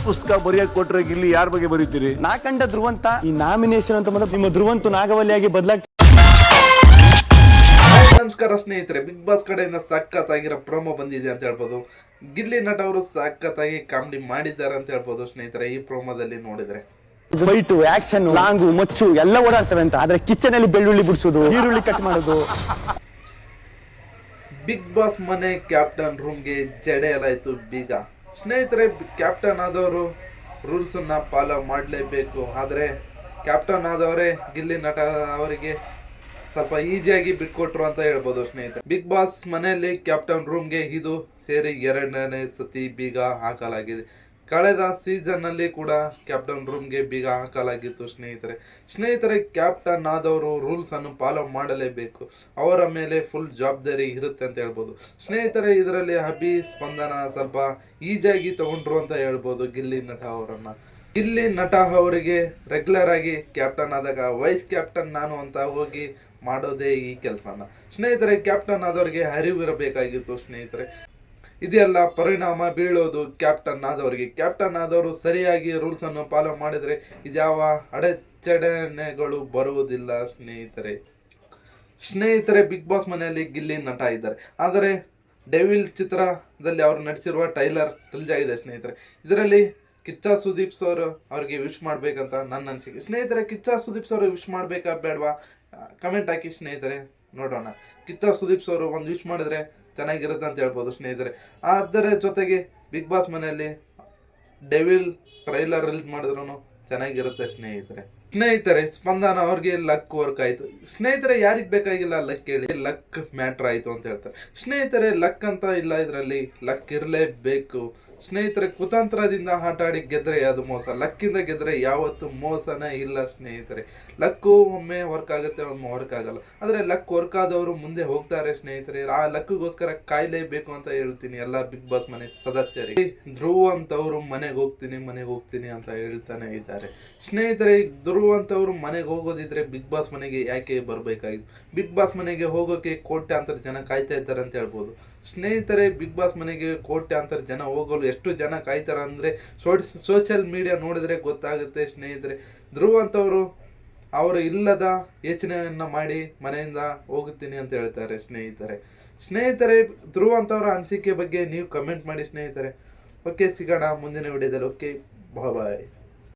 ಪುಸ್ತಕ ಬರೆಯಕ್ ಕೊಟ್ರೆ ಗಿಲ್ಲಿ ಯಾರ ಬಗ್ಗೆ ಬರೀತೀರಿ? ನಾ ಕಂಡ ಧ್ರುವಂತ ಈ ನಾಮಿನೇಷನ್ ಅಂತ ಬಂದ್ರೆ ನಿಮ್ಮ ಧ್ರುವಂತು ನಾಗವಲ್ಲಿಯಾಗಿ ಬದಲಾಗ್ತದೆ. ನಮಸ್ಕಾರ ಸ್ನೇಹಿತರೆ, ಬಿಗ್ ಬಾಸ್ ಕಡೆಯಿಂದ ಸಖತ್ತಾಗಿರೋ ಪ್ರೋಮೋ ಬಂದಿದೆ ಅಂತ ಹೇಳ್ಬೋದು. ಗಿಲ್ಲಿ ನಟ ಅವರು ಸಖತ್ತಾಗಿ ಕಾಮಿಡಿ ಮಾಡಿದ್ದಾರೆ ಅಂತ ಹೇಳ್ಬೋದು ಸ್ನೇಹಿತರೆ. ಈ ಪ್ರೋಮೋದಲ್ಲಿ ನೋಡಿದ್ರೆ ಫೈಟು, ಆಕ್ಷನ್, ಲಾಂಗು, ಮಚ್ಚು ಎಲ್ಲ ಓಡಾಡ್ತವೆ ಅಂತ. ಆದ್ರೆ ಕಿಚನ್ ಅಲ್ಲಿ ಬೆಳ್ಳುಳ್ಳಿ ಬಿಡಿಸೋದು, ಈರುಳ್ಳಿ ಕಟ್ ಮಾಡೋದು. ಬಿಗ್ ಬಾಸ್ ಮನೆ ಕ್ಯಾಪ್ಟನ್ ರೂಮ್ಗೆ ಜಡೆ ಎಲ್ಲಾಯ್ತು ಬೀಗ. ಸ್ನೇಹಿತರೆ, ಕ್ಯಾಪ್ಟನ್ ಆದವರು ರೂಲ್ಸ್ ಅನ್ನ ಫಾಲೋ ಮಾಡಲೇಬೇಕು. ಆದ್ರೆ ಕ್ಯಾಪ್ಟನ್ ಆದವರೇ ಗಿಲ್ಲಿ ನಟ ಅವರಿಗೆ ಸ್ವಲ್ಪ ಈಸಿಯಾಗಿ ಬಿಟ್ಕೊಟ್ರು ಅಂತ ಹೇಳ್ಬೋದು ಸ್ನೇಹಿತರೆ. ಬಿಗ್ ಬಾಸ್ ಮನೆಯಲ್ಲಿ ಕ್ಯಾಪ್ಟನ್ ರೂಮ್ಗೆ ಇದು ಸೇರಿ 2ನೇ ಸತಿ ಬೀಗ ಹಾಕಲಾಗಿದೆ. ಕಳೆದ ಸೀಸನ್ ಅಲ್ಲಿ ಕೂಡ ಕ್ಯಾಪ್ಟನ್ ರೂಮ್ಗೆ ಬೀಗ ಹಾಕಲಾಗಿತ್ತು ಸ್ನೇಹಿತರೆ. ಕ್ಯಾಪ್ಟನ್ ಆದವರು ರೂಲ್ಸ್ ಅನ್ನು ಫಾಲೋ ಮಾಡಲೇಬೇಕು. ಅವರ ಮೇಲೆ ಫುಲ್ ಜವಾಬ್ದಾರಿ ಇರುತ್ತೆ ಅಂತ ಹೇಳ್ಬೋದು ಸ್ನೇಹಿತರೆ. ಇದರಲ್ಲಿ ಅಭಿ, ಸ್ಪಂದನ ಸ್ವಲ್ಪ ಈಸಿಯಾಗಿ ತಗೊಂಡ್ರು ಅಂತ ಹೇಳ್ಬೋದು ಗಿಲ್ಲಿ ನಟ ಅವರನ್ನ. ಗಿಲ್ಲಿ ನಟ ಅವರಿಗೆ ರೆಗ್ಯುಲರ್ ಆಗಿ ಕ್ಯಾಪ್ಟನ್ ಆದಾಗ ವೈಸ್ ಕ್ಯಾಪ್ಟನ್ ನಾನು ಅಂತ ಹೋಗಿ ಮಾಡೋದೇ ಈ ಕೆಲಸನ ಸ್ನೇಹಿತರೆ. ಕ್ಯಾಪ್ಟನ್ ಆದವರಿಗೆ ಅರಿವಿರಬೇಕಾಗಿತ್ತು ಸ್ನೇಹಿತರೆ. ಇದೆಲ್ಲ ಪರಿಣಾಮ ಬೀಳೋದು ಕ್ಯಾಪ್ಟನ್ ಆದವರಿಗೆ. ಕ್ಯಾಪ್ಟನ್ ಆದವರು ಸರಿಯಾಗಿ ರೂಲ್ಸ್ ಅನ್ನು ಫಾಲೋ ಮಾಡಿದ್ರೆ ಇದ್ಯಾವ ಅಡೆಚಣೆಗಳು ಬರುವುದಿಲ್ಲ ಸ್ನೇಹಿತರೆ. ಬಿಗ್ ಬಾಸ್ ಮನೆಯಲ್ಲಿ ಗಿಲ್ಲಿ ನಟ ಇದ್ದಾರೆ. ಆದರೆ ಡೆವಿಲ್ ಚಿತ್ರದಲ್ಲಿ ಅವರು ನಟಿಸಿರುವ ಟ್ರೈಲರ್ ರಿಲೀಸ್ ಆಗಿದೆ ಸ್ನೇಹಿತರೆ. ಇದರಲ್ಲಿ ಕಿಚ್ಚ ಸುದೀಪ್ ಸರ್ ಅವ್ರಿಗೆ ವಿಶ್ ಮಾಡ್ಬೇಕಂತ ನನ್ನ ಅನಿಸಿಕೆ ಸ್ನೇಹಿತರೆ. ಕಿಚ್ಚ ಸುದೀಪ್ ಸರ್ ವಿಶ್ ಮಾಡ್ಬೇಕಾ ಬೇಡವಾ ಕಮೆಂಟ್ ಹಾಕಿ ಸ್ನೇಹಿತರೆ, ನೋಡೋಣ. ಕಿಚ್ಚ ಸುದೀಪ್ ಸರ್ ಒಂದು ವಿಶ್ ಮಾಡಿದ್ರೆ ಚೆನ್ನಾಗಿರುತ್ತೆ ಅಂತ ಹೇಳ್ಬೋದು ಸ್ನೇಹಿತರೆ. ಅದರ ಜೊತೆಗೆ ಬಿಗ್ ಬಾಸ್ ಮನೆಯಲ್ಲಿ ಡೆವಿಲ್ ಟ್ರೈಲರ್ ರಿಲೀಸ್ ಮಾಡಿದ್ರು ಚೆನ್ನಾಗಿರುತ್ತೆ ಸ್ನೇಹಿತರೆ. ಸ್ಪಂದನ ಅವ್ರಿಗೆ ಲಕ್ ವರ್ಕ್ ಆಯ್ತು ಸ್ನೇಹಿತರೆ. ಯಾರಿಗ್ ಬೇಕಾಗಿಲ್ಲ ಲಕ್ ಹೇಳಿ, ಲಕ್ ಮ್ಯಾಟ್ರ್ ಆಯ್ತು ಅಂತ ಹೇಳ್ತಾರೆ ಸ್ನೇಹಿತರೆ. ಲಕ್ ಅಂತ ಇಲ್ಲ, ಇದರಲ್ಲಿ ಲಕ್ ಇರಲೇಬೇಕು ಸ್ನೇಹಿತರೆ. ಕುತಂತ್ರದಿಂದ ಆಟ ಆಡಿ ಗೆದ್ರೆ ಅದು ಮೋಸ, ಲಕ್ಕಿಂದ ಗೆದ್ರೆ ಯಾವತ್ತು ಮೋಸನೇ ಇಲ್ಲ ಸ್ನೇಹಿತರೆ. ಲಕ್ಕು ಒಮ್ಮೆ ವರ್ಕ್ ಆಗುತ್ತೆ, ಒಮ್ಮೆ ವರ್ಕ್ ಆಗಲ್ಲ. ಆದ್ರೆ ಲಕ್ ವರ್ಕ್ ಆದವರು ಮುಂದೆ ಹೋಗ್ತಾರೆ ಸ್ನೇಹಿತರೆ. ಆ ಲಕ್ಗೋಸ್ಕರ ಕಾಯ್ಲೇಬೇಕು ಅಂತ ಹೇಳ್ತೀನಿ ಎಲ್ಲ ಬಿಗ್ ಬಾಸ್ ಮನೆ ಸದಸ್ಯರಿಗೆ. ಧ್ರುವ ಅಂತವ್ರು ಮನೆಗೆ ಹೋಗ್ತೀನಿ ಅಂತ ಹೇಳ್ತಾನೆ ಇದ್ದಾರೆ ಸ್ನೇಹಿತರೆ. ಧ್ರುವ ಅಂತವ್ರು ಮನೆಗೆ ಹೋಗೋದಿದ್ರೆ ಬಿಗ್ ಬಾಸ್ ಮನೆಗೆ ಯಾಕೆ ಬರ್ಬೇಕಾಗಿತ್ತು? ಬಿಗ್ ಬಾಸ್ ಮನೆಗೆ ಹೋಗೋಕೆ ಕೋಟ್ಯಾಂತರ ಜನ ಕಾಯ್ತಾ ಇದ್ದಾರೆ ಅಂತ ಹೇಳ್ಬೋದು ಸ್ನೇಹಿತರೆ. ಬಿಗ್ ಬಾಸ್ ಮನೆಗೆ ಕೋಟ್ಯಾಂತರ ಜನ ಹೋಗಲು ಎಷ್ಟು ಜನ ಕಾಯ್ತಾರ ಅಂದ್ರೆ ಸೋಷಿಯಲ್ ಮೀಡಿಯಾ ನೋಡಿದ್ರೆ ಗೊತ್ತಾಗುತ್ತೆ ಸ್ನೇಹಿತರೆ. ಧ್ರುವ ಅಂತವರು ಅವರು ಇಲ್ಲದ ಯೋಚನೆಯನ್ನ ಮಾಡಿ ಮನೆಯಿಂದ ಹೋಗುತ್ತೀನಿ ಅಂತ ಹೇಳ್ತಾರೆ ಸ್ನೇಹಿತರೆ. ಧ್ರುವ ಅಂತವರ ಅನಿಸಿಕೆ ಬಗ್ಗೆ ನೀವು ಕಮೆಂಟ್ ಮಾಡಿ ಸ್ನೇಹಿತರೆ. ಓಕೆ, ಸಿಗೋಣ ಮುಂದಿನ ವಿಡಿಯೋದಲ್ಲಿ. ಓಕೆ, ಬಾಯ್.